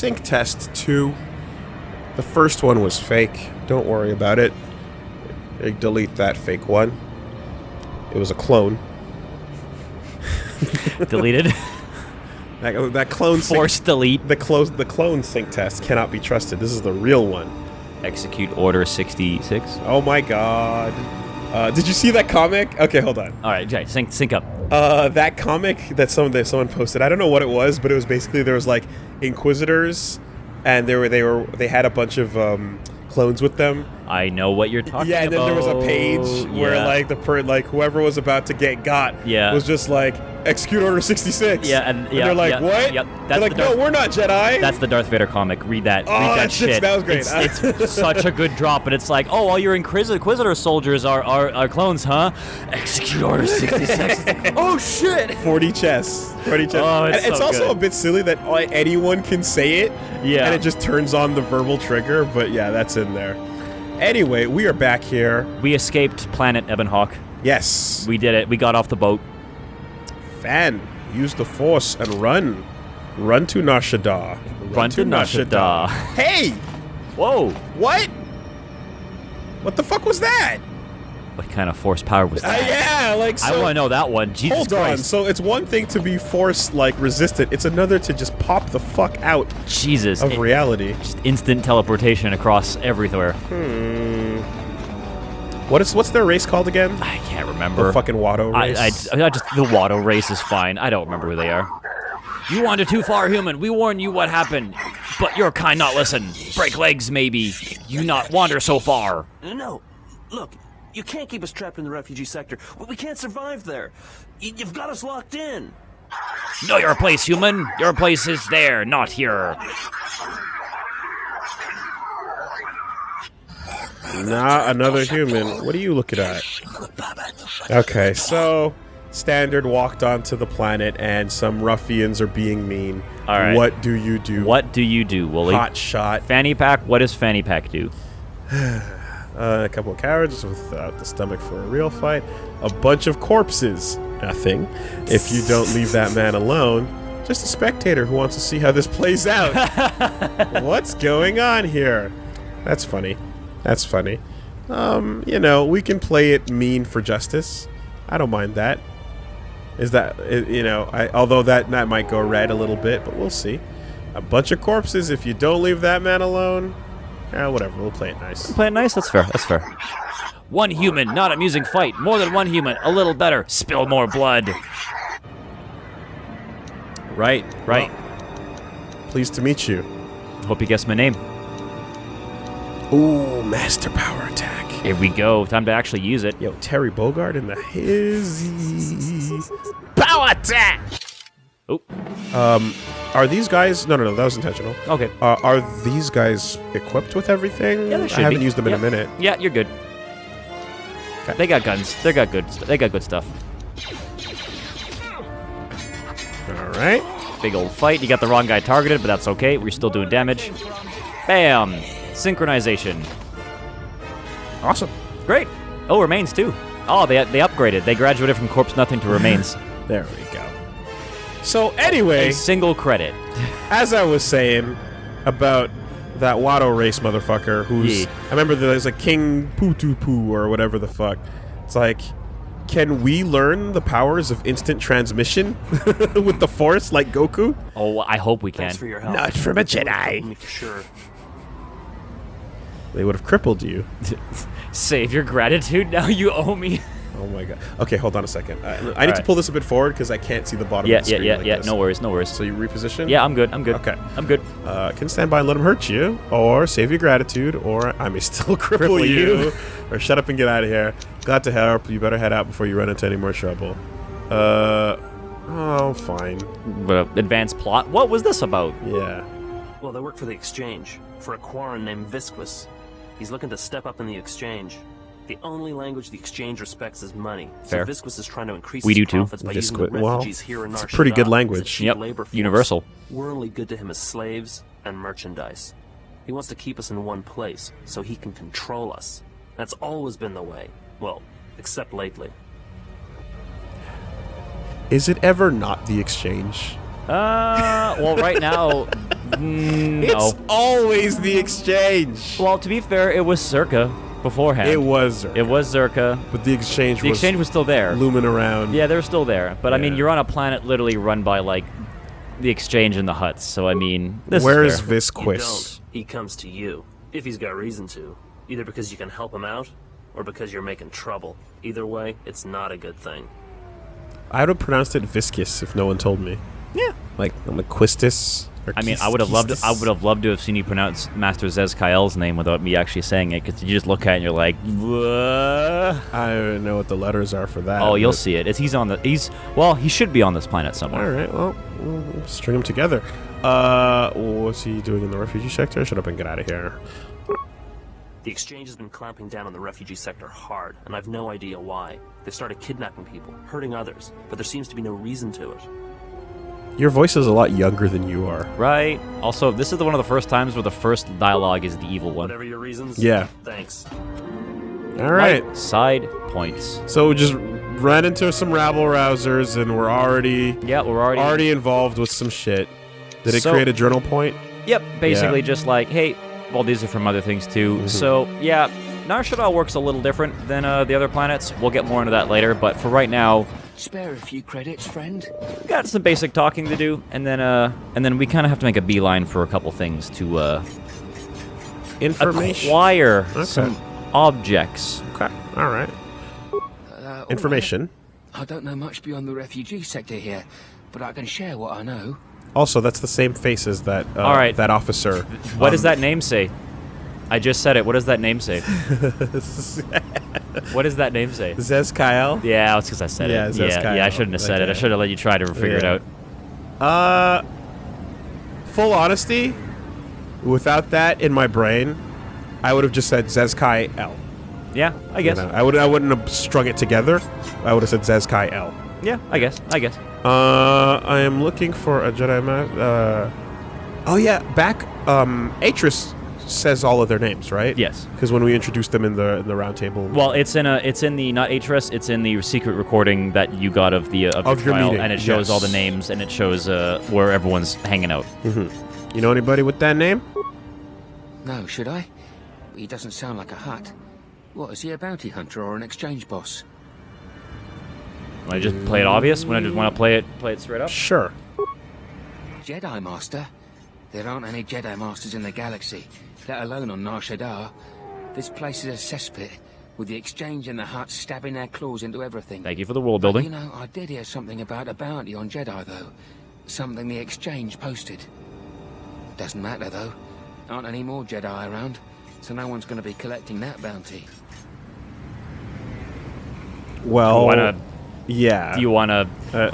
sync test 2. The first one was fake. Don't worry about it. Delete that fake one. It was a clone. Deleted. That clone Force delete. The clone sync test cannot be trusted. This is the real one. Execute Order 66. Oh my god. Did you see that comic? Okay, hold on. All right, okay, sync up. That comic that someone posted. I don't know what it was, but it was basically there was like Inquisitors, and they had a bunch of clones with them. I know what you're talking about. Yeah, and then there was a page where like whoever was about to get got was just like execute Order 66. Yeah, and they're like, what? Yep. They're like, no, we're not Jedi. That's the Darth Vader comic. Read that. Read that shit. That was great. It's such a good drop, but it's like, oh, all your Inquisitor soldiers are clones, huh? Execute Order 66. Oh shit! 40 chess. 40 chess. Oh, and it's so also good. a bit silly that anyone can say it. Yeah. And it just turns on the verbal trigger, but yeah, that's in there. Anyway, we are back here. We escaped planet Ebonhawk. Yes. We did it. We got off the boat. Fann, use the Force and run. Run to Nar Shaddaa. Run to Nar Shaddaa. Hey! Whoa! What? What the fuck was that? What kind of Force power was that? Yeah, like so. I want to know that one. Jesus Hold Christ. on. So it's one thing to be Force like resistant. It's another to just pop the fuck out Jesus. of reality. Just instant teleportation across everywhere. What's their race called again? I can't remember. The fucking Watto race. I just the Watto race is fine. I don't remember who they are. You wandered too far, human. We warned you what happened, but your kind not listen. Break legs, maybe. You not wander so far. No, look, you can't keep us trapped in the refugee sector. We can't survive there. You've got us locked in. Know your place, human. Your place is there, not here. Nah, another human. What are you looking at? Okay, so Standard walked onto the planet and some ruffians are being mean. All right. What do you do? What do you do, Woolie? Hot shot. Fanny pack. What does fanny pack do? A couple of cowards without the stomach for a real fight. A bunch of corpses. Nothing. If you don't leave that man alone. Just a spectator who wants to see how this plays out. What's going on here? That's funny. That's funny. You know, we can play it mean for justice. I don't mind that. Is that, you know, although that might go red a little bit, but we'll see. A bunch of corpses. If you don't leave that man alone, whatever. We'll play it nice. Play it nice? That's fair. That's fair. One human, not amusing fight. More than one human, a little better. Spill more blood. Right. Right. Well, pleased to meet you. Hope you guessed my name. Ooh, master power attack. Here we go. Time to actually use it. Yo, Terry Bogard in the hizzy. Power attack! Oh. Are these guys... No, that was intentional. Okay. Are these guys equipped with everything? Yeah, they should I haven't be. used them in a minute. Yeah, you're good. Okay. They got guns. They got good stuff. All right. Big old fight. You got the wrong guy targeted, but that's okay. We're still doing damage. Bam. Synchronization. Awesome. Great. Oh, remains too. Oh, they upgraded. They graduated from corpse nothing to remains. There we go. So anyway, A single credit. as I was saying about that Watto race motherfucker who's... Yeah. I remember there's a King Poo or whatever the fuck. It's like, can we learn the powers of instant transmission with the Force like Goku? Oh, I hope we can. Thanks for your help. Not from a Jedi. Me for sure. They would have crippled you. Save your gratitude. Now you owe me. Oh my god. Okay, hold on a second. I need to pull this a bit forward because I can't see the bottom of the screen like this. No worries, no worries. So you reposition? Yeah, I'm good. Okay. I'm good. Can stand by and let him hurt you, or save your gratitude, or I may still cripple you, or shut up and get out of here. Glad to help. You better head out before you run into any more trouble. Oh, fine. Advanced plot. What was this about? Yeah. Well, they work for the Exchange, for a Quarren named Visquis. He's looking to step up in the Exchange. The only language the Exchange respects is money. Fair. So Visquis is trying to increase We his do too. profits by using the refugees here in Nar it's a pretty good Shaddaa as a language. cheap Yep. labor force. Universal. We're only good to him as slaves and merchandise. He wants to keep us in one place so he can control us. That's always been the way. Well, except lately. Is it ever not the Exchange? Well, right now, No. It's always the exchange. Well, to be fair, it was Circa beforehand. It was Zerka. It was Zerka. But the exchange was still there. Looming around. Yeah, they're still there. But I mean, Yeah. you're on a planet literally run by like the exchange and the huts. So I mean, Where is is fair. You Visquis? don't. He comes to you. If he's got reason to. Either because you can help him out, or because you're making trouble. Either way, it's not a good thing. I would have pronounced it Viscus if no one told me. Yeah. Like Quistis. I mean, I would have loved to have seen you pronounce Master Zezkael's name without me actually saying it, because you just look at it and you're like, "Whoa." I don't know what the letters are for that. Oh, you'll but- see it. He should be on this planet somewhere. All right, well, we'll string them together. What's he doing in the refugee sector? Shut up and get out of here. The exchange has been clamping down on the refugee sector hard, and I've no idea why. They've started kidnapping people, hurting others, but there seems to be no reason to it. Your voice is a lot younger than you are. Right. Also, this is one of the first times where the first dialogue is the evil one. Whatever your reasons, Yeah. thanks. All right. Light side points. So we just ran into some rabble rousers, and we're already Yeah, we're already involved with some shit. Did it So- create a journal point? Yep, basically Yeah. just like, hey, well, these are from other things too. So, yeah, Nar Shaddaa works a little different than the other planets. We'll get more into that later, but for right now, Spare a few credits, friend. we've got some basic talking to do, and then we kind of have to make a beeline for a couple things to Information. acquire Okay. some objects. Okay. All right. All Information. right. I don't know much beyond the refugee sector here, but I can share what I know. Also, that's the same face as that. All right. That officer. What does that name say? I just said it. What does that name say? What does that name say? Zezkael? Yeah, it's because I said Yeah, it. Zezkael. Yeah, I shouldn't have said it. I Okay. should have let you try to figure it Yeah. out. Full honesty, without that in my brain, I would have just said Zezkael. Yeah, I guess. You know, I wouldn't have strung it together. I would have said Zezkael. Yeah, I guess. I am looking for a Jedi oh yeah, back. Atris says all of their names, right? Yes. Because when we introduced them in the round table. Well, it's in the not HRS, it's in the secret recording that you got of the Of your trial, meeting, and it shows yes. all the names, and it shows where everyone's hanging out. You know anybody with that name? No, should I? He doesn't sound like a Hutt. What, is he a bounty hunter or an exchange boss? Want to just play it obvious? When I just want to play it straight up? Sure. Jedi Master? There aren't any Jedi Masters in the galaxy, let alone on Nar Shaddaa. This place is a cesspit, with the exchange and the Hutts stabbing their claws into everything. Thank you for the world You building. know, I did hear something about a bounty on Jedi, though. Something the exchange posted. Doesn't matter, though. Aren't any more Jedi around, so no one's going to be collecting that bounty. Well. Wanna- Yeah. Do you want to,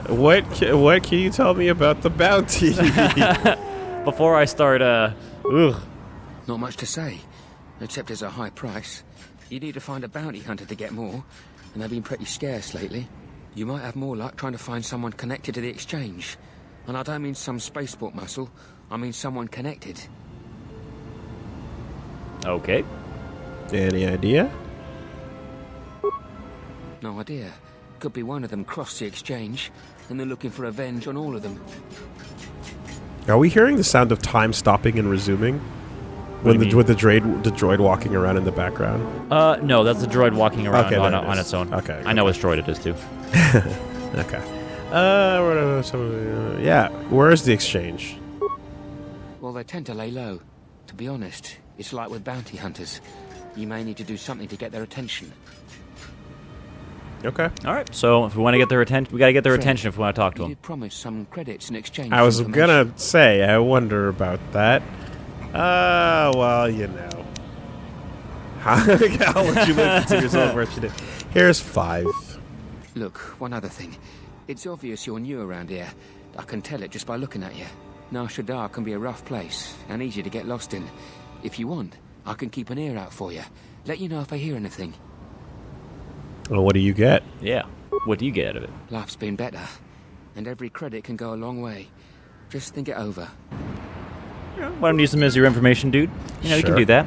What can you tell me about the bounty? before I start, Not much to say, except it's a high price. You need to find a bounty hunter to get more, and they've been pretty scarce lately. You might have more luck trying to find someone connected to the exchange. And I don't mean some spaceport muscle, I mean someone connected. okay. Any idea? No idea. Could be one of them crossed the exchange, and they're looking for revenge on all of them. Are we hearing the sound of time stopping and resuming? What do you mean? With the droid walking around in the background? No, that's the droid walking around Okay, on there it is. its own. Okay, I know which droid it is, too. Okay. Yeah. Where is the exchange? Well, they tend to lay low. To be honest, it's like with bounty hunters. You may need to do something to get their attention. Okay. All right, so if we want to get their attention, we got to get their Friend, attention if we want to talk to You them. did promise some credits in exchange. I was for information. gonna say, I wonder about that. Well, you know. I'll let you live to yourself where you did. Here's 5. Look, one other thing. It's obvious you're new around here. I can tell it just by looking at you. Nar Shaddaa can be a rough place and easy to get lost in. If you want, I can keep an ear out for you. Let you know if I hear anything. Well, what do you get? Yeah. What do you get out of it? Life's been better, and every credit can go a long way. Just think it over. Why don't you use them as your information, dude? You know, you can Sure. do that.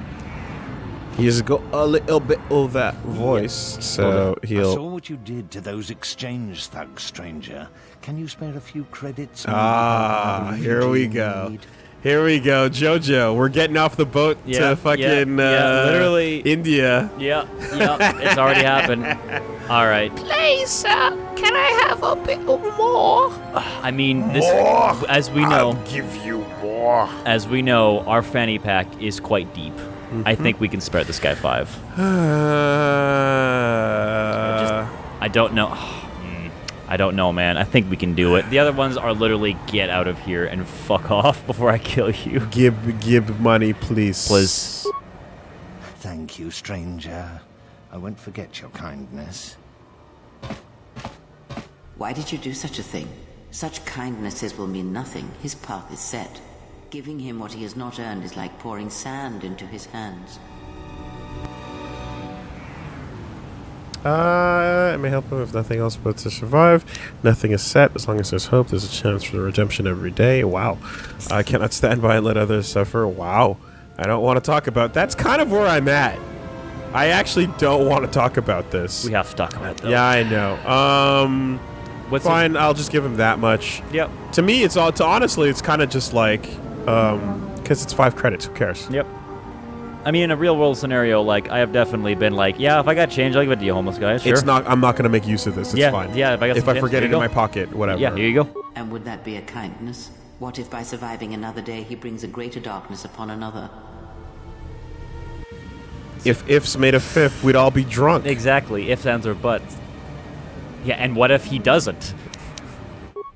He's got a little bit of that voice, so I he'll. saw what you did to those exchange thugs, stranger. Can you spare a few credits? Ah, Maybe here we you go. need? Here we go, Jojo. We're getting off the boat to fucking literally India. Yep, it's already happened. All right. Please, can I have a bit more? I mean, this, as we know, I'll give you more. as we know, our fanny pack is quite deep. I think we can spare this guy 5. I don't know. I don't know, man. I think we can do it. The other ones are literally get out of here and fuck off before I kill you. Give money, please. Please. Thank you, stranger. I won't forget your kindness. Why did you do such a thing? Such kindnesses will mean nothing. His path is set. Giving him what he has not earned is like pouring sand into his hands. It may help him if nothing else but to survive. Nothing is set. As long as there's hope, there's a chance for redemption every day. Wow. I cannot stand by and let others suffer. Wow. I don't want to talk about. That's kind of where I'm at. I actually don't want to talk about this. We have to talk about it, though. Yeah, I know. What's fine. I'll just give him that much. Yep. To me, it's all. Honestly, it's kind of just like, because it's 5 credits. Who cares? Yep. I mean, in a real-world scenario, like, I have definitely been like, yeah, if I got change, I'll give it to you, homeless guy. Sure. It's not. I'm not gonna make use of this. It's yeah, fine. Yeah. If I forget it in my pocket, whatever. Yeah. Here you go. And would that be a kindness? What if by surviving another day he brings a greater darkness upon another? If ifs made a fifth, we'd all be drunk. Exactly. Ifs, ands, or buts. Yeah. And what if he doesn't?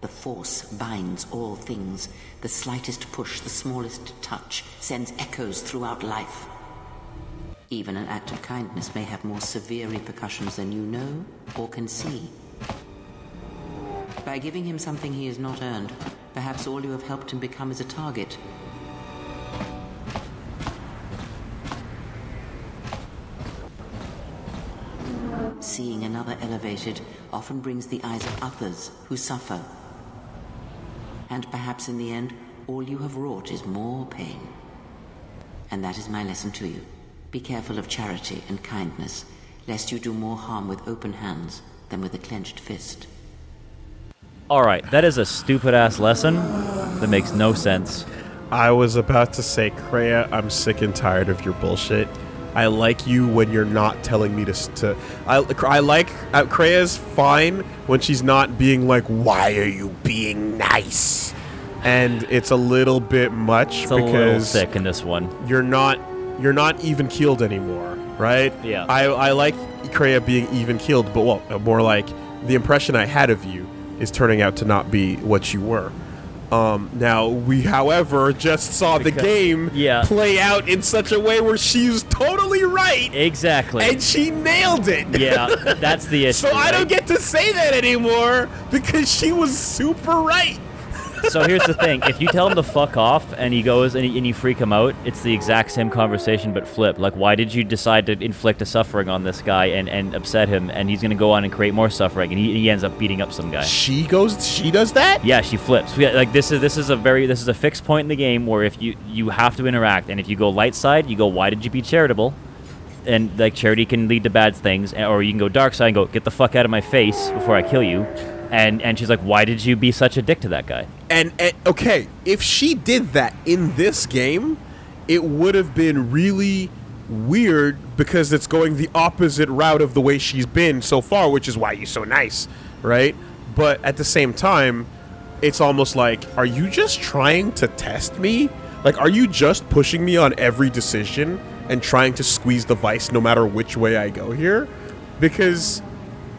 The Force binds all things. The slightest push, the smallest touch, sends echoes throughout life. Even an act of kindness may have more severe repercussions than you know or can see. By giving him something he has not earned, perhaps all you have helped him become is a target. Seeing another elevated often brings the eyes of others who suffer. And perhaps in the end, all you have wrought is more pain. And that is my lesson to you. Be careful of charity and kindness, lest you do more harm with open hands than with a clenched fist. Alright, that is a stupid-ass lesson that makes no sense. I was about to say, Kreia, I'm sick and tired of your bullshit. I like you when you're not telling me to I like Kreia's fine when she's not being like, why are you being nice? And it's a little bit much It's a little thick in this one. You're not even keeled anymore, right? Yeah. I like Kreia being even keeled, but well, more like the impression I had of you is turning out to not be what you were. Now we, however, just saw the game play out in such a way where she's totally right. Exactly. And she nailed it. Yeah, that's the issue. So I don't get to say that anymore because she was super right. So here's the thing. If you tell him to fuck off and he goes and you freak him out, it's the exact same conversation but flip. Like, why did you decide to inflict a suffering on this guy and upset him, and he's going to go on and create more suffering, and he ends up beating up some guy. She does that? Yeah, she flips. Like, this is a fixed point in the game where if you have to interact, and if you go light side, you go, why did you be charitable? And like charity can lead to bad things, or you can go dark side and go, get the fuck out of my face before I kill you. And she's like, why did you be such a dick to that guy? And okay, if she did that in this game, it would have been really weird because it's going the opposite route of the way she's been so far, which is why you're so nice, right? But at the same time, it's almost like, are you just trying to test me? Like, are you just pushing me on every decision and trying to squeeze the vice no matter which way I go here? Because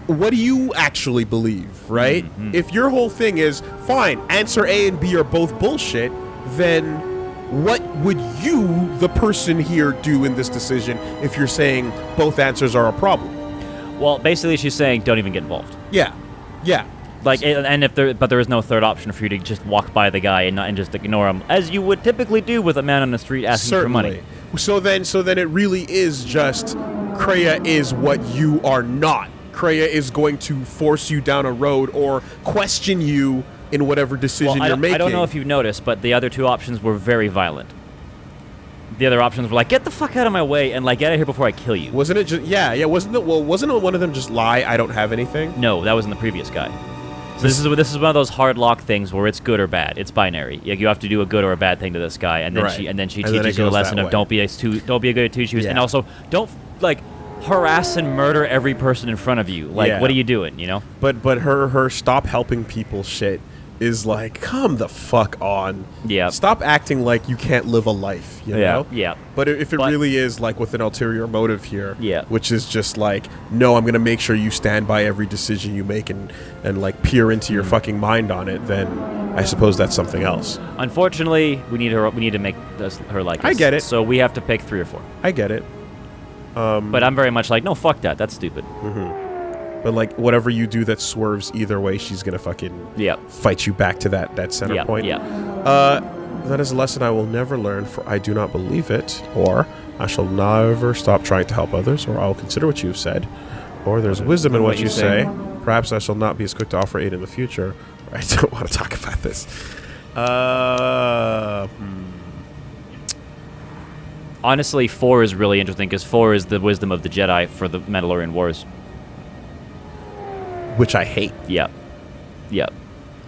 what do you actually believe, right? Mm-hmm. If your whole thing is, fine, answer A and B are both bullshit, then what would you, the person here, do in this decision if you're saying both answers are a problem? Well, basically she's saying don't even get involved. Yeah. Like, but there is no third option for you to just walk by the guy and just ignore him, as you would typically do with a man on the street asking for money. So then it really is just Kreia is what you are not. Kreia is going to force you down a road or question you in whatever decision you're making. I don't know if you've noticed, but the other two options were very violent. The other options were like, get the fuck out of my way and like get out of here before I kill you. Wasn't it just wasn't it one of them just lie, I don't have anything? No, that was in the previous guy. So this is one of those hard lock things where it's good or bad. It's binary. Like, you have to do a good or a bad thing to this guy, and then Right. she And then teaches it you the goes lesson that of way. don't be a good at two shoes, and Yeah. also don't like harass and murder every person in front of you. Like, Yeah. what are you doing? You know? But her stop helping people shit is like, come the fuck on. Yeah. Stop acting like you can't live a life, you know? Yeah. But if it But- really is like with an ulterior motive here, Yeah. which is just like, no, I'm going to make sure you stand by every decision you make and like peer into your fucking mind on it, then I suppose that's something else. Unfortunately, we need to make her like us. I get it. So we have to pick 3 or 4. I get it. But I'm very much like, no, fuck that. That's stupid. But like whatever you do that swerves either way, she's going to fucking Yeah. fight you back to that center Yeah. point. Yeah. That is a lesson I will never learn, for I do not believe it, or I shall never stop trying to help others, or I will consider what you have said, or there's wisdom in what you say. Perhaps I shall not be as quick to offer aid in the future. I don't want to talk about this. Honestly, 4 is really interesting because 4 is the wisdom of the Jedi for the Mandalorian Wars. Which I hate. Yeah. Yeah.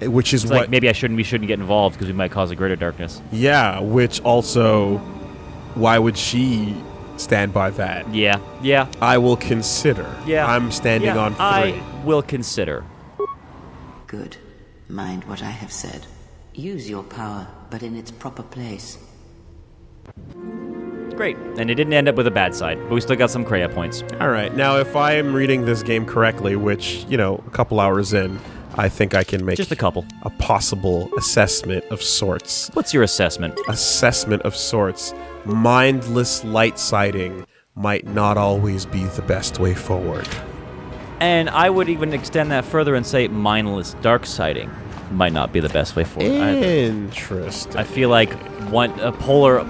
Which is It's what... like maybe we shouldn't get involved because we might cause a greater darkness. Yeah, which also... Why would she stand by that? Yeah. Yeah. I will consider. Yeah. I'm standing Yeah, on 3. I will consider. Good. Mind what I have said. Use your power, but in its proper place. Great. And it didn't end up with a bad side, but we still got some Kreia points. All right. Now, if I am reading this game correctly, which, you know, a couple hours in, I think I can make Just a couple. a possible assessment of sorts. What's your assessment? Assessment of sorts. Mindless light sighting might not always be the best way forward. And I would even extend that further and say mindless dark sighting might not be the best way forward either. Interesting. I feel like a polar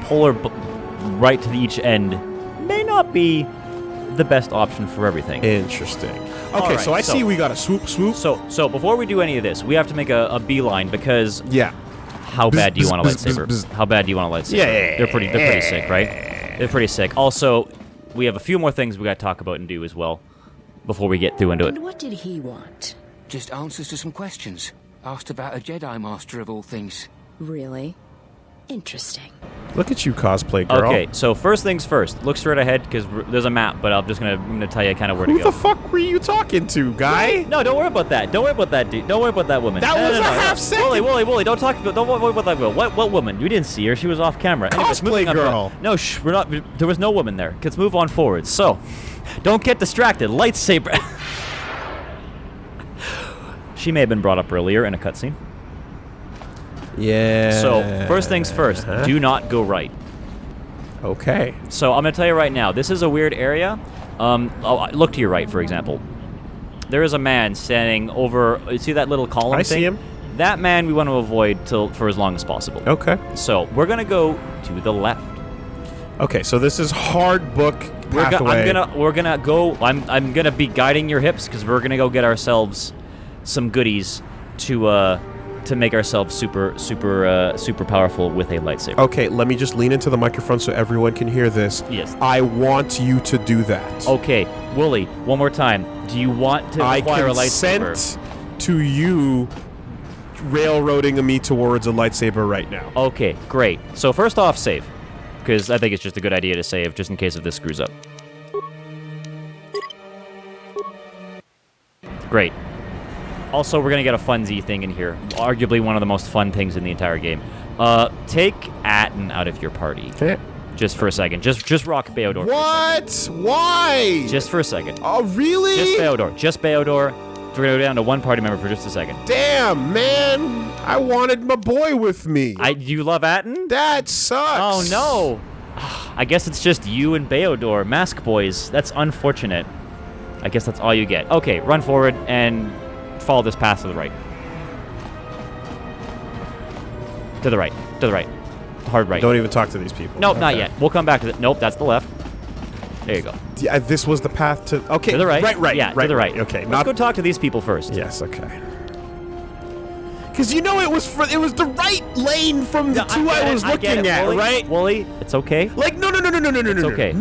right to each end may not be the best option for everything. Interesting. Okay, Alright, so I so- see we got a swoop. So before we do any of this, we have to make a beeline because Yeah. how bad do you want a bzz, lightsaber? bzz, bzz. How bad do you want a lightsaber? Yeah. They're pretty sick, right? They're pretty sick. Also, we have a few more things we got to talk about and do as well before we get through into it. And what did he want? Just answers to some questions. Asked about a Jedi Master of all things. Really? Interesting. Look at you, cosplay girl. Okay, so first things first. Look straight ahead because there's a map, but I'm gonna tell you kind of where Who to go. the fuck were you talking to, guy? No, don't worry about that. Don't worry about that dude. Don't worry about that woman. That No, was no, a no, no. half second. Woolie, don't worry about that girl. What woman? You didn't see her. She was off camera. Anyways, Cosplay moving on. girl. No, we're not. There was no woman there. Let's move on forward. So, don't get distracted. Lightsaber. She may have been brought up earlier in a cutscene. Yeah. So, first things first. Do not go right. Okay. So I'm going to tell you right now, this is a weird area. Look to your right, for example. There is a man standing over. You see that little column I thing? see him. That man we want to avoid for as long as possible. Okay. So we're going to go to the left. Okay, so this is hard book pathway. We're gonna go. I'm gonna be guiding your hips because we're gonna go get ourselves some goodies to make ourselves super powerful with a lightsaber. Okay, let me just lean into the microphone so everyone can hear this. Yes. I want you to do that. Okay, Woolie, one more time. Do you want to I acquire a lightsaber? consent to you railroading me towards a lightsaber right now. Okay, great. So first off, save. Because I think it's just a good idea to save, just in case if this screws up. Great. Also, we're going to get a funsy thing in here. Arguably one of the most fun things in the entire game. Take Atten out of your party. Okay. Just for a second. Just rock Beodor. What? Why? Just for a second. Oh, really? Just Beodor. Just Beodor. We're going to go down to one party member for just a second. Damn, man. I wanted my boy with me. You love Atten? That sucks. Oh, no. I guess it's just you and Beodor, Mask Boys. That's unfortunate. I guess that's all you get. Okay, run forward and follow this path to the right. To the right. To the right. Hard right. Don't even talk to these people. Nope, not Okay. yet. We'll come back to it. Nope, that's the left. There you go. Yeah, this was the path to... Okay. To the right. Right. Yeah, right, to the right. Okay. Let's Not... go talk to these people first. Yes, okay. Because you know it was the right lane from the two I was looking get it, at, Woolie. right? Woolie, it's okay. Like, no. It's okay.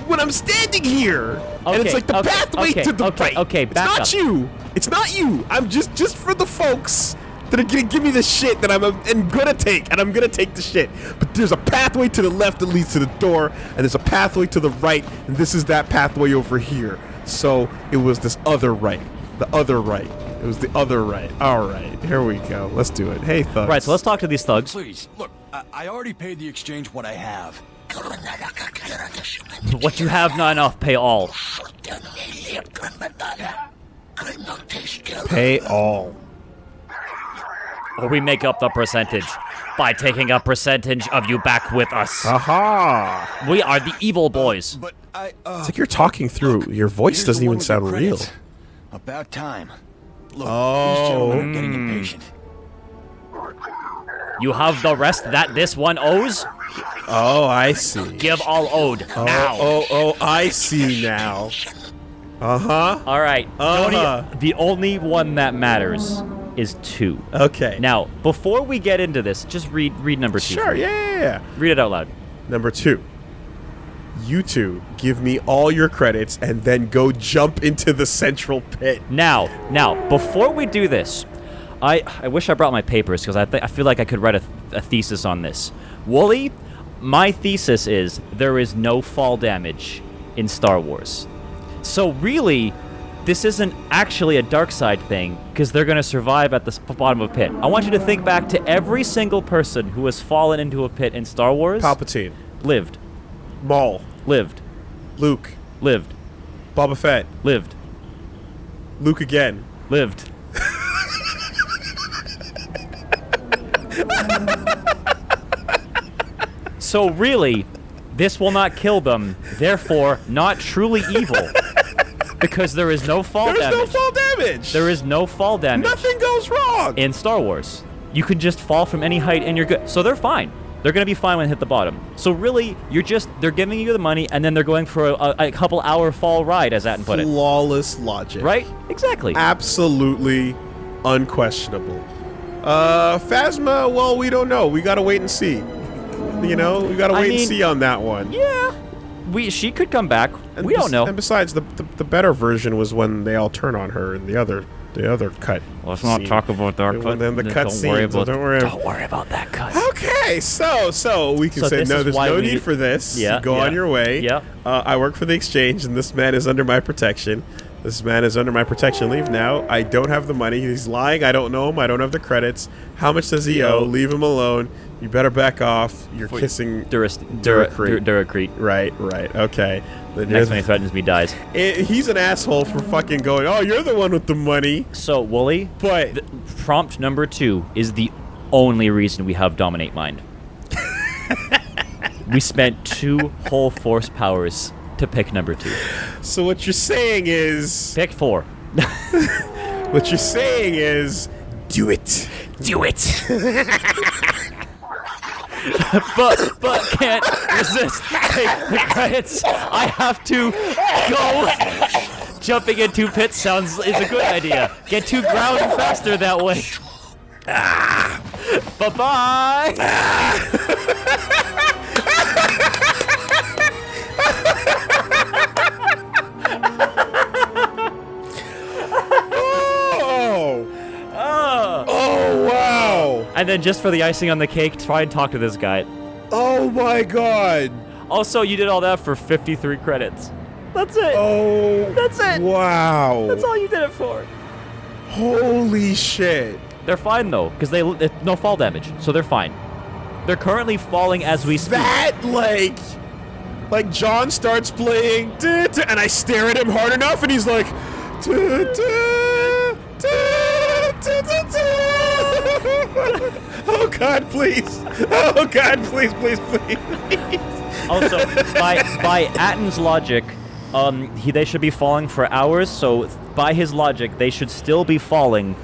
When I'm standing here, and it's like the pathway to the right. Okay, back up. It's not you. It's not you. I'm just for the folks that are gonna give me the shit that I'm gonna take, and I'm gonna take the shit. But there's a pathway to the left that leads to the door, and there's a pathway to the right, and this is that pathway over here. So it was this other right. The other right. It was the other right. All right, here we go. Let's do it. Hey, thugs. Right, so let's talk to these thugs. Please, look, I already paid the exchange what I have. What you have not enough, pay all. Pay all. Or we make up the percentage by taking a percentage of you back with us. Aha! We are the evil boys. But It's like you're talking through. Your voice here's doesn't the one even with sound the real. credits. About time. Look, Oh. these gentlemen are getting impatient. You have the rest that this one owes? Oh, I see. Give all owed, now. Oh, I see now. Uh-huh. All right, Uh-huh. the only one that matters is 2. Okay. Now, before we get into this, just read number 2. Sure, yeah. Read it out loud. Number 2. You two give me all your credits and then go jump into the central pit. Now, before we do this, I wish I brought my papers because I feel like I could write a thesis on this. Woolie, my thesis is there is no fall damage in Star Wars. So really, this isn't actually a dark side thing because they're going to survive at the bottom of a pit. I want you to think back to every single person who has fallen into a pit in Star Wars. Palpatine. Lived. Maul. Lived. Luke. Lived. Boba Fett. Lived. Luke again. Lived. So really, this will not kill them, therefore not truly evil. Because there is no fall damage. There's no fall damage. There is no fall damage. Nothing goes wrong. In Star Wars. You can just fall from any height and you're good. So they're fine. They're going to be fine when they hit the bottom. So really, they're giving you the money and then they're going for a couple hour fall ride, as Atten put it. Flawless logic. Right? Exactly. Absolutely unquestionable. Phasma, well, we don't know. We gotta wait and see. You know, we gotta wait and see on that one. Yeah. She could come back. And we don't know. And besides, the better version was when they all turn on her in the other cut. Let's not talk about that cut. Then the cut Don't worry scenes. Don't worry about that cut. Okay, so we can say no. There's no need for this. Yeah, Go on your way. Yeah. I work for the exchange, and this man is under my protection. This man is under my protection. Leave now. I don't have the money. He's lying. I don't know him. I don't have the credits. How much does he owe? Leave him alone. You better back off. You're kissing Duracrete. Right. Okay. Then Next time he threatens me, dies. He's an asshole for fucking going, oh, you're the one with the money. So, Woolie, but prompt number 2 is the only reason we have Dominate Mind. We spent 2 whole force powers to pick number 2. So what you're saying is... Pick 4. What you're saying is... Do it. Do it. but can't resist. Take the credits. I have to go. Jumping into pits is a good idea. Get to ground faster that way. Bye-bye. Oh, wow. And then just for the icing on the cake, try and talk to this guy. Oh, my God. Also, you did all that for 53 credits. That's it. Oh. That's it. Wow. That's all you did it for. Holy shit. They're fine, though, because no fall damage, so they're fine. They're currently falling as we speak. That, like John starts playing, and I stare at him hard enough, and he's like, oh God, please! Oh God, please! Also, by Atten's logic, they should be falling for hours. So by his logic, they should still be falling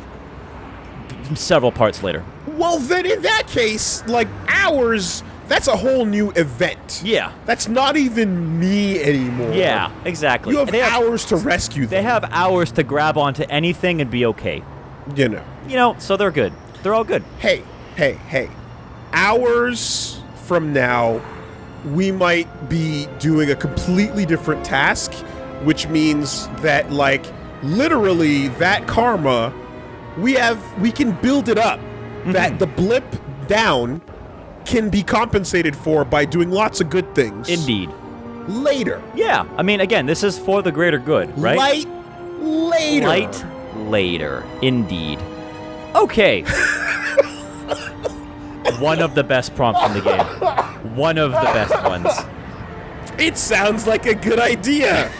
several parts later. Well, then in that case, like hours. That's a whole new event. Yeah. That's not even me anymore. Yeah, exactly. You have hours to rescue them. They have hours to grab onto anything and be okay. You know, so they're good. They're all good. Hey. hours from now, we might be doing a completely different task, which means that, like, literally that karma, we can build it up. That the blip down can be compensated for by doing lots of good things. Indeed. Later. Yeah. I mean, again, this is for the greater good, right? Light later. Light later. Indeed. Okay. One of the best prompts in the game. One of the best ones. It sounds like a good idea.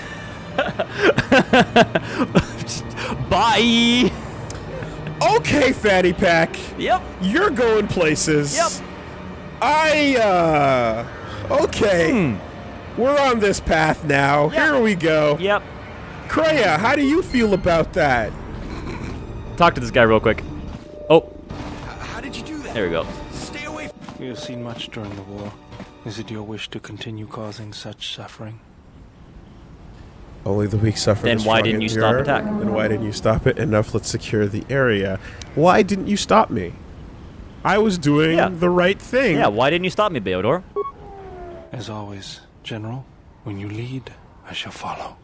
Bye. Okay, Fanny Pack. Yep. You're going places. Yep. Okay. We're on this path now. Yep. Here we go. Yep. Kreia, how do you feel about that? Talk to this guy real quick. Oh. How did you do that? There we go. Stay away. We have seen much during the war. Is it your wish to continue causing such suffering? Only the weak suffer. Then why didn't you stop attack? Then why didn't you stop it? Enough, let's secure the area. Why didn't you stop me? I was doing the right thing. Yeah, why didn't you stop me, Beodor? As always, General, when you lead, I shall follow.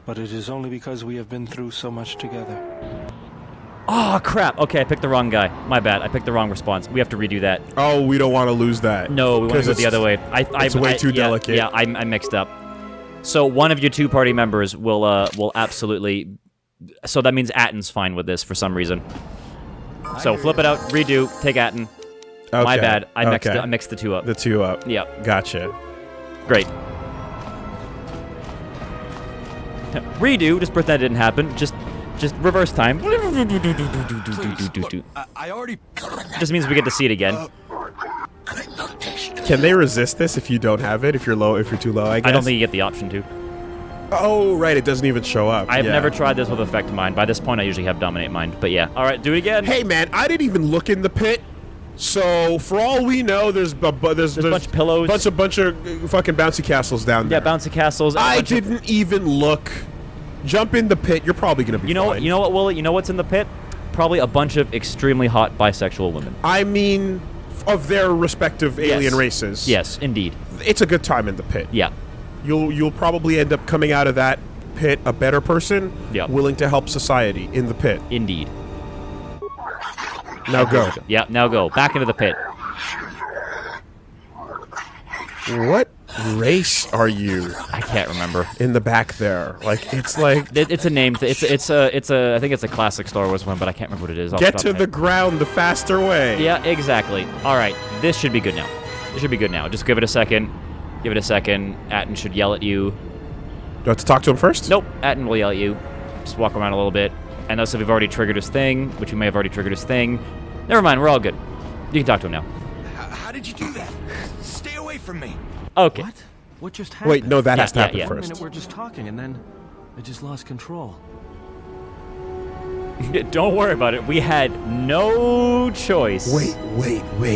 But it is only because we have been through so much together. Oh, crap. Okay, I picked the wrong guy. My bad. I picked the wrong response. We have to redo that. Oh, we don't want to lose that. No, we want to go the other way. It's way too delicate. Yeah, I mixed up. So one of your two party members will absolutely... So that means Atten's fine with this for some reason. So flip it out, redo, take Atten. Okay. My bad. I mixed the two up. The two up. Yeah. Gotcha. Great. Redo, just pretend that didn't happen. Just reverse time. Please, I already... Just means we get to see it again. Can they resist this if you don't have it? If you're too low, I guess? I don't think you get the option to. Oh, right. It doesn't even show up. I've never tried this with Effect Mind. By this point, I usually have Dominate Mind. But yeah. All right, do it again. Hey, man, I didn't even look in the pit. So, for all we know, there's a bunch of pillows. Bunch of fucking bouncy castles down there. Yeah, bouncy castles. I didn't even look. Jump in the pit. You're probably going to be fine. You know what, Woolie? You know what's in the pit? Probably a bunch of extremely hot bisexual women. I mean, of their respective alien races. Yes, indeed. It's a good time in the pit. Yeah. You'll probably end up coming out of that pit a better person, willing to help society in the pit. Indeed. Now go. Yeah, now go. Back into the pit. What race are you? I can't remember. In the back there. Like, it's like... It's a name. I think it's a classic Star Wars one, but I can't remember what it is. Get to the ground the faster way. Yeah, exactly. All right, this should be good now. This should be good now. Just give it a second. Give it a second. Atten should yell at you. Do I have to talk to him first? Nope. Atten will yell at you. Just walk around a little bit. And also, we've already triggered his thing, which we may have already triggered his thing. Never mind, we're all good. You can talk to him now. How did you do that? Stay away from me. Okay. What just happened? Wait, no, that has to happen For a first. minute, we're just talking, and then I just lost control. Don't worry about it. We had no choice. Wait,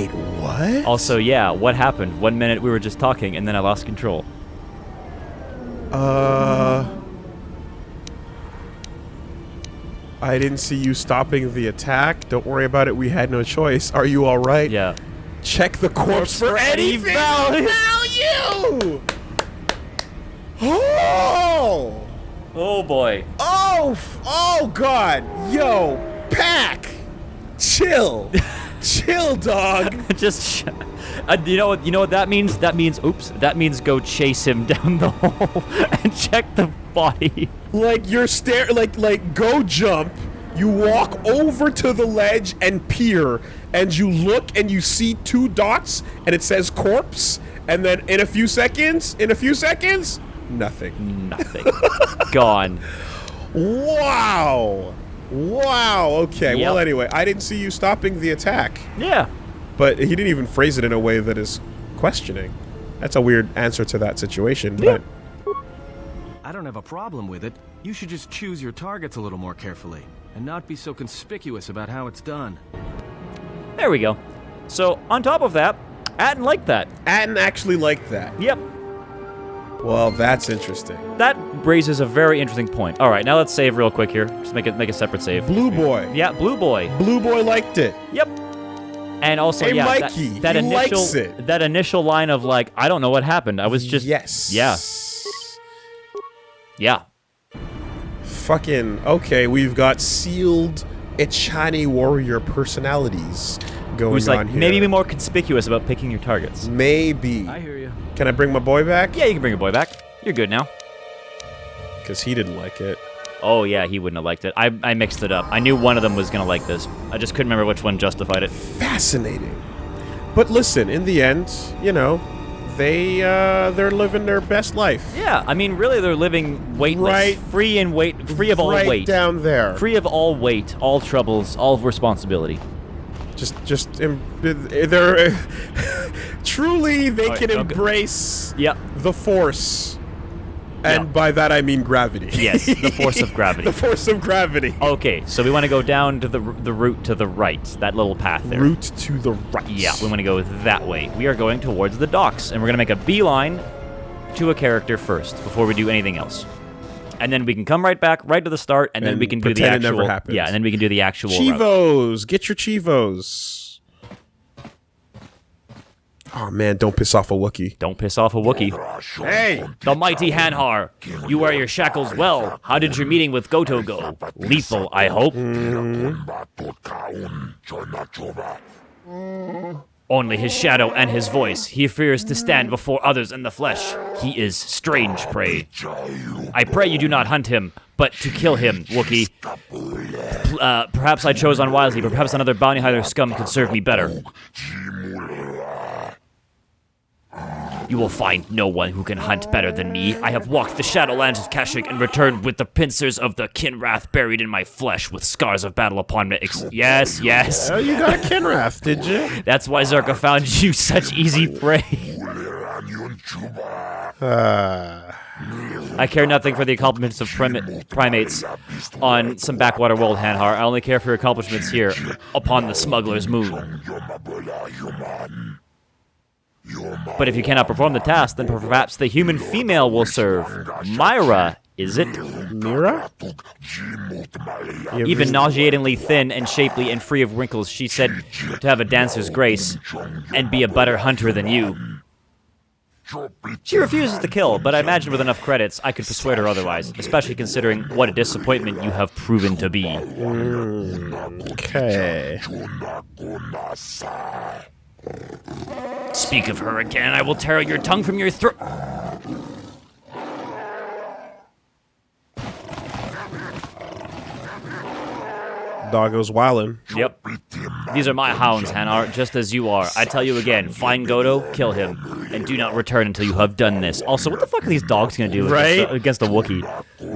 what? Also, yeah, what happened? 1 minute we were just talking, and then I lost control. I didn't see you stopping the attack. Don't worry about it. We had no choice. Are you all right? Yeah. Check the corpse for anything. Value. Oh! Oh boy. Oh God. Yo, Pack. Chill. Chill, dog. Just you know what that means? That means go chase him down the hole and check the body. Like you're like go jump. You walk over to the ledge and peer, and you look and you see 2 dots, and it says corpse, and then in a few seconds, nothing. Gone. Wow. Okay. Yep. Well, anyway, I didn't see you stopping the attack. Yeah. But he didn't even phrase it in a way that is questioning. That's a weird answer to that situation. Yeah. But I don't have a problem with it. You should just choose your targets a little more carefully, and not be so conspicuous about how it's done. There we go. So, on top of that, Atten liked that. Atten actually liked that. Yep. Well, that's interesting. That raises a very interesting point. All right, now let's save real quick here. Just make a separate save. Blue boy. Yeah, Blue boy. Blue boy liked it. Yep. And also, Hey, yeah, Mikey, that he initial likes it. that initial line of like, I don't know what happened. I was just Yes. Yeah. Fucking okay. We've got sealed Echani warrior personalities going Who's on like here. maybe be more conspicuous about picking your targets. Maybe. I hear you. Can I bring my boy back? Yeah, you can bring your boy back. You're good now. Because he didn't like it. Oh yeah, he wouldn't have liked it. I mixed it up. I knew one of them was gonna like this. I just couldn't remember which one justified it. Fascinating. But listen, in the end, you know, they're living their best life. Yeah, I mean, really, they're living weightless, free of all right weight, down there. free of all weight, all troubles, all responsibility. They're truly they All right, can okay. embrace Yep. the force, and Yeah. by that I mean gravity. Yes, the force of gravity. The force of gravity. Okay, so we want to go down to the route to the right, that little path there. Route to the right. Yeah, we want to go that way. We are going towards the docks, and we're going to make a beeline to a character first before we do anything else. And then we can come right back, right to the start, and then we can do the pretend it actual. never happened. Yeah, and then we can do the actual route. Chivos, get your Chivos. Oh man, don't piss off a Wookiee. Don't piss off a Wookiee. Hey! The mighty Hanhar, you wear your shackles well. How did your meeting with Goto go? Lethal, I hope. Only his shadow and his voice. He fears to stand before others in the flesh. He is strange prey. I pray you do not hunt him, but to kill him, Wookiee. Perhaps I chose unwisely, but perhaps another bounty hunter scum could serve me better. You will find no one who can hunt better than me. I have walked the Shadowlands of Kashyyyk and returned with the pincers of the Kinrath buried in my flesh with scars of battle upon me. Yes. Oh, you got a Kinrath, did you? That's why Zerka found you such easy prey. I care nothing for the accomplishments of primates on some backwater world, Hanhar. I only care for your accomplishments here, upon the smuggler's moon. But if you cannot perform the task, then perhaps the human female will serve. Myra, is it? Mira? Even nauseatingly thin and shapely and free of wrinkles, she said to have a dancer's grace and be a better hunter than you. She refuses to kill, but I imagine with enough credits, I could persuade her otherwise, especially considering what a disappointment you have proven to be. Okay. Speak of her again, and I will tear your tongue from your throat. Doggo's wildin'. Yep. These are my hounds, Hanar, just as you are. I tell you again, find Goto, kill him, and do not return until you have done this. Also, what the fuck are these dogs gonna do against a Wookiee?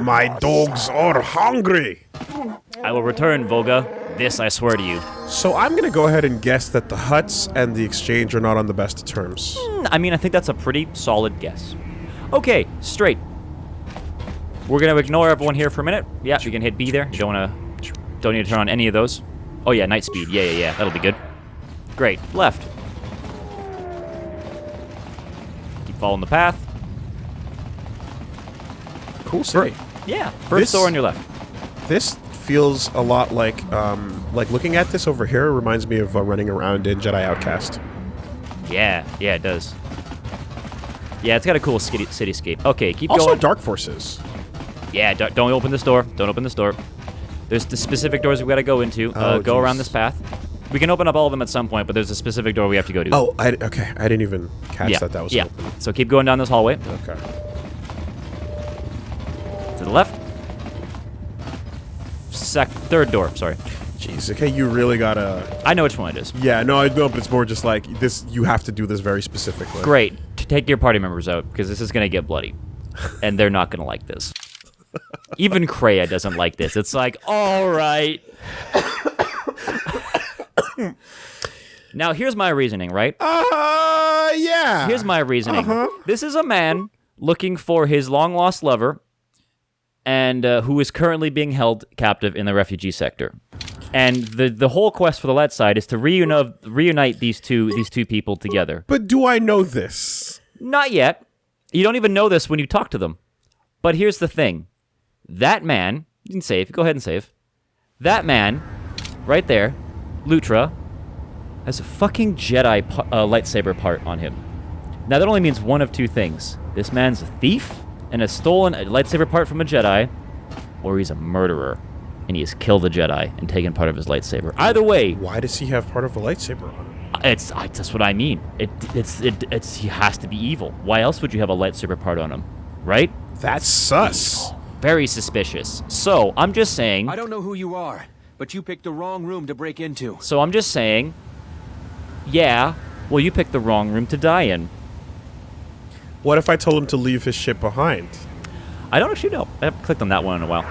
My dogs are hungry. I will return, Voga. This I swear to you. So I'm gonna go ahead and guess that the Hutts and the Exchange are not on the best of terms. I mean, I think that's a pretty solid guess. Okay, straight. We're gonna ignore everyone here for a minute. Yeah, you can hit B there. You don't need to turn on any of those. Oh yeah, night speed. Yeah. That'll be good. Great. Left. Keep following the path. Cool city. Yeah. First door on your left. This feels a lot like looking at this over here reminds me of running around in Jedi Outcast. Yeah, it does. Yeah, it's got a cool cityscape. Okay, keep Also, going. Dark Forces. Yeah, don't open this door. Don't open this door. There's the specific doors we gotta go into. Go around this path. We can open up all of them at some point, but there's a specific door we have to go to. Oh, okay. I didn't even catch that was open. So keep going down this hallway. Okay. To the left. Third door, sorry. Jeez, okay, you really gotta... I know which one it is. Yeah, no, I know, but it's more just like, this. You have to do this very specifically. Great. Take your party members out, because this is gonna get bloody. And they're not gonna like this. Even Kreia doesn't like this. It's like, alright. Now, here's my reasoning, right? Yeah. Here's my reasoning. This is a man looking for his long-lost lover, and who is currently being held captive in the refugee sector. And the whole quest for the light side is to reunite these two people together. But do I know this? Not yet. You don't even know this when you talk to them. But here's the thing. That man, you can save, go ahead and save. That man, right there, Lutra, has a fucking Jedi lightsaber part on him. Now, that only means one of two things. This man's a thief and has stolen a lightsaber part from a Jedi, or he's a murderer, and he has killed a Jedi and taken part of his lightsaber. Either way... Why does he have part of a lightsaber on him? That's what I mean. He has to be evil. Why else would you have a lightsaber part on him? Right? That's sus. Very suspicious. So, I'm just saying... I don't know who you are, but you picked the wrong room to break into. So I'm just saying... Yeah, well, you picked the wrong room to die in. What if I told him to leave his ship behind? I don't actually know. I haven't clicked on that one in a while.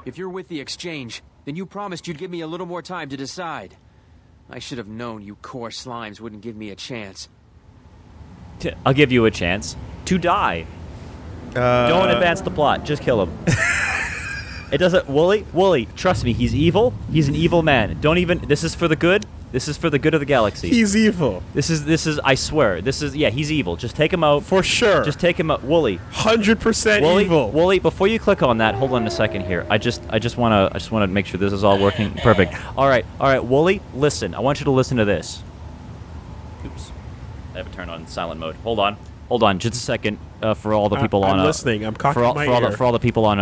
If you're with the exchange, then you promised you'd give me a little more time to decide. I should have known you core slimes wouldn't give me a chance. I'll give you a chance to die. Don't advance the plot. Just kill him. It doesn't... Woolie, trust me. He's evil. He's an evil man. Don't even... This is for the good. This is for the good of the galaxy. He's evil. This is... I swear. This is... Yeah, he's evil. Just take him out. For sure. Just take him out. Woolie. 100% evil. Woolie, before you click on that, hold on a second here. I just want to make sure this is all working perfect. All right, Woolie, listen. I want you to listen to this. Oops. I have it turned on silent mode. Hold on, just a second. For all the people I'm listening. I'm cocking my ear. For all the people on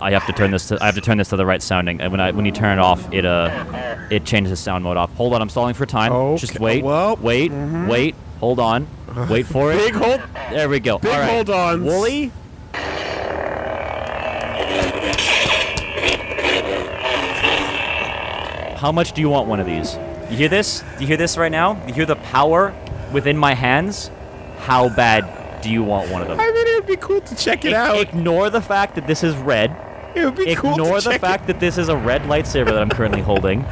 I have to turn this to the right sounding. And when you turn it off, it changes the sound mode off. Hold on, I'm stalling for time. Okay. Just wait. Well, Wait. Hold on. Wait for it. Big hold. There we go. Big all right. hold on. Woolie. How much do you want one of these? You hear this? Do you hear this right now? You hear the power within my hands? How bad do you want one of them? I mean, it would be cool to check it out. Ignore the fact that this is red. It would be cool to check Ignore the fact that this is a red lightsaber that I'm currently holding,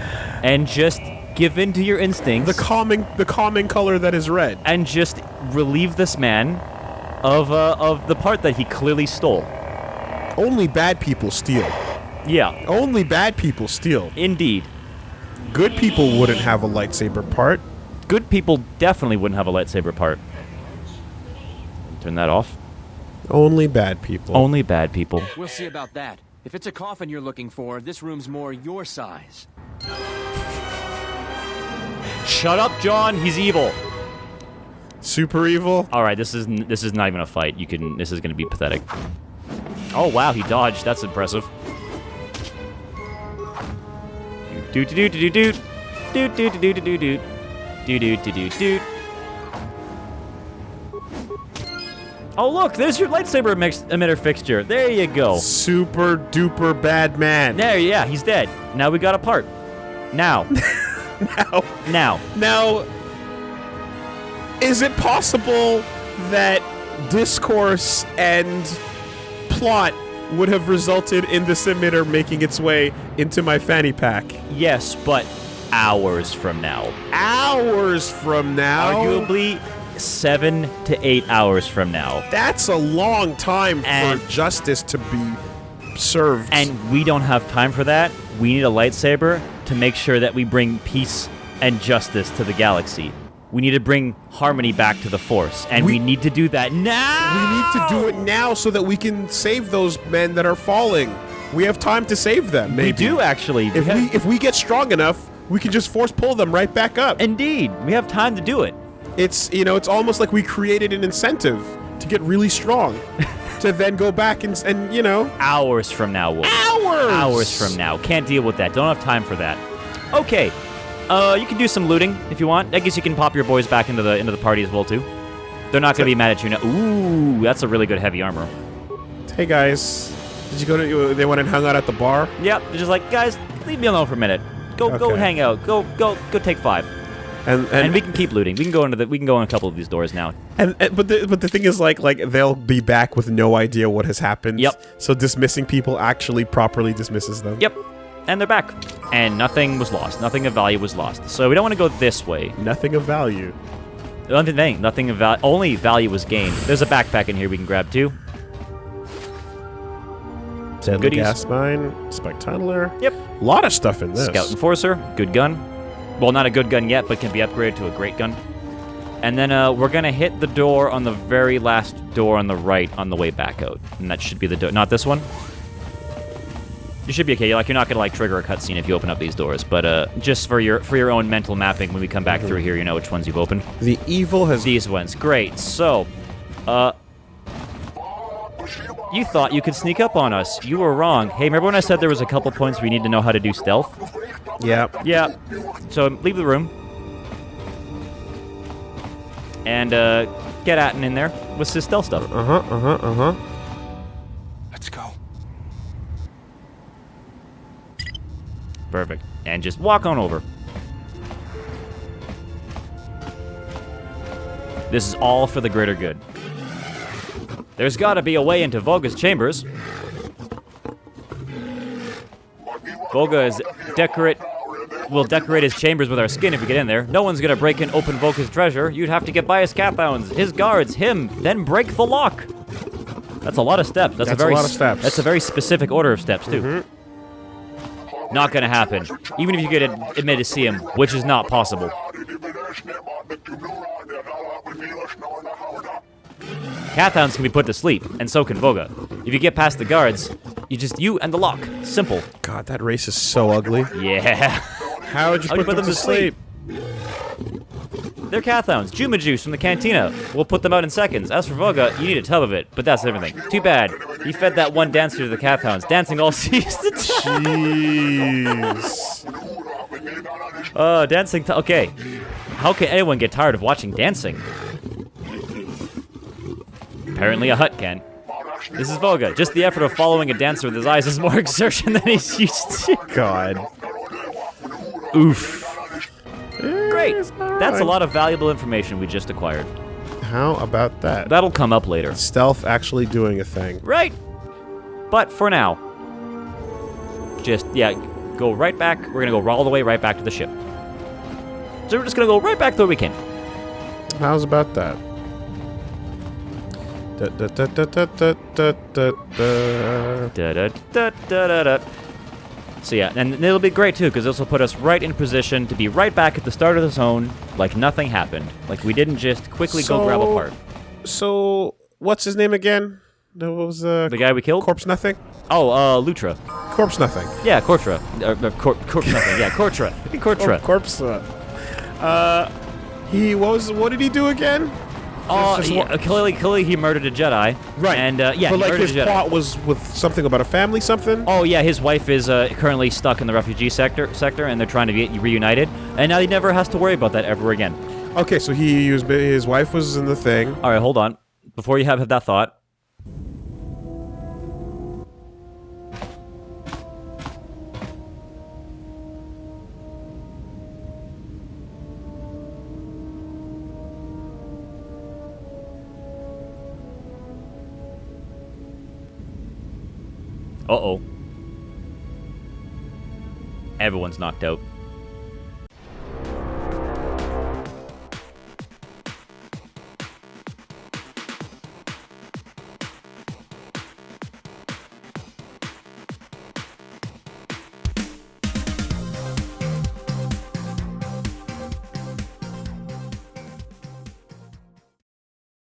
and just give in to your instincts. The calming color that is red. And just relieve this man of the part that he clearly stole. Only bad people steal. Yeah. Only bad people steal. Indeed. Good people wouldn't have a lightsaber part. Good people definitely wouldn't have a lightsaber part. Turn that off. Only bad people. Only bad people. We'll see about that. If it's a coffin you're looking for, this room's more your size. Shut up, John. He's evil. Super evil. All right, this is not even a fight. This is gonna be pathetic. Oh wow, he dodged. That's impressive. Do do do do do do do do do do do do do do do do. Oh look, there's your lightsaber emitter fixture. There you go. Super duper bad man. There, yeah, he's dead. Now we got a part. Now. Now, is it possible that discourse and plot would have resulted in this emitter making its way into my fanny pack? Yes, but hours from now. Hours from now? Arguably 7 to 8 hours from now. That's a long time for justice to be served. And we don't have time for that. We need a lightsaber to make sure that we bring peace and justice to the galaxy. We need to bring harmony back to the Force, and we need to do that now! We need to do it now so that we can save those men that are falling. We have time to save them, maybe. We do, actually. If we get strong enough, we can just force pull them right back up. Indeed. We have time to do it. It's almost like we created an incentive to get really strong. To then go back and hours from now. Hours from now. Can't deal with that. Don't have time for that. Okay. You can do some looting if you want. I guess you can pop your boys back into the party as well too. They're not going to be mad at you now. Ooh, that's a really good heavy armor. Hey guys, did you go to? They went and hung out at the bar. Yep. They're just like, guys, leave me alone for a minute. Go hang out. Go take 5. And we can keep looting. We can go in a couple of these doors now. But the thing is like they'll be back with no idea what has happened. Yep. So dismissing people actually properly dismisses them. Yep. And they're back. And nothing was lost. Nothing of value was lost. So we don't want to go this way. Nothing of value. Nothing of value. Only value was gained. There's a backpack in here we can grab too. Deadly gas mine, spike tunneler. Yep. A lot of stuff in this. Scout Enforcer, good gun. Well, not a good gun yet, but can be upgraded to a great gun. And then we're going to hit the door on the very last door on the right on the way back out. And that should be the door. Not this one. You should be okay. Like, you're not gonna like trigger a cutscene if you open up these doors, but just for your own mental mapping, when we come back through here, you know which ones you've opened. The evil has... These ones. Great. So, you thought you could sneak up on us. You were wrong. Hey, remember when I said there was a couple points we need to know how to do stealth? Yeah. Yeah. So, leave the room. And, get Atten in there with his stealth stuff. Let's go. Perfect. And just walk on over. This is all for the greater good. There's gotta be a way into Volga's chambers. Volga will decorate his chambers with our skin if we get in there. No one's gonna break and open Volga's treasure. You'd have to get by his Cathounds, his guards, him, then break the lock. That's a lot of steps. That's a lot of steps. That's a very specific order of steps, too. Not gonna happen. Even if you could admit to see him, which is not possible. Cathounds can be put to sleep, and so can Volga. If you get past the guards, you and the lock. Simple. God, that race is so ugly. Yeah. How would you put them to sleep? They're Cathounds. Juma juice from the cantina. We'll put them out in seconds. As for Volga, you need a tub of it, but that's everything. Too bad. He fed that one dancer to the Cathounds, dancing all season. Jeez. Dancing. Okay. How can anyone get tired of watching dancing? Apparently a hut can. This is Volga. Just the effort of following a dancer with his eyes is more exertion than he's used to. God. Oof. Great. That's a lot of valuable information we just acquired. How about that? That'll come up later. Stealth actually doing a thing. Right. But for now, just, go right back. We're going to go all the way right back to the ship. So we're just going to go right back where we came. How's about that? So yeah, and it'll be great too, because this will put us right in position to be right back at the start of the zone, like nothing happened. Like we didn't just quickly go grab a part. So, what's his name again? That was the guy we killed? Corpse Nothing? Oh, Lutra. Corpse Nothing. Yeah, Kortra. Corpse Nothing. Yeah, Kortra. Kortra. Corpse. What did he do again? Clearly he murdered a Jedi. Right. And, but like his plot was with something about a family something? Oh, yeah, his wife is currently stuck in the refugee sector, and they're trying to get reunited. And now he never has to worry about that ever again. Okay, so his wife was in the thing. All right, hold on. Before you have that thought. Uh-oh. Everyone's knocked out.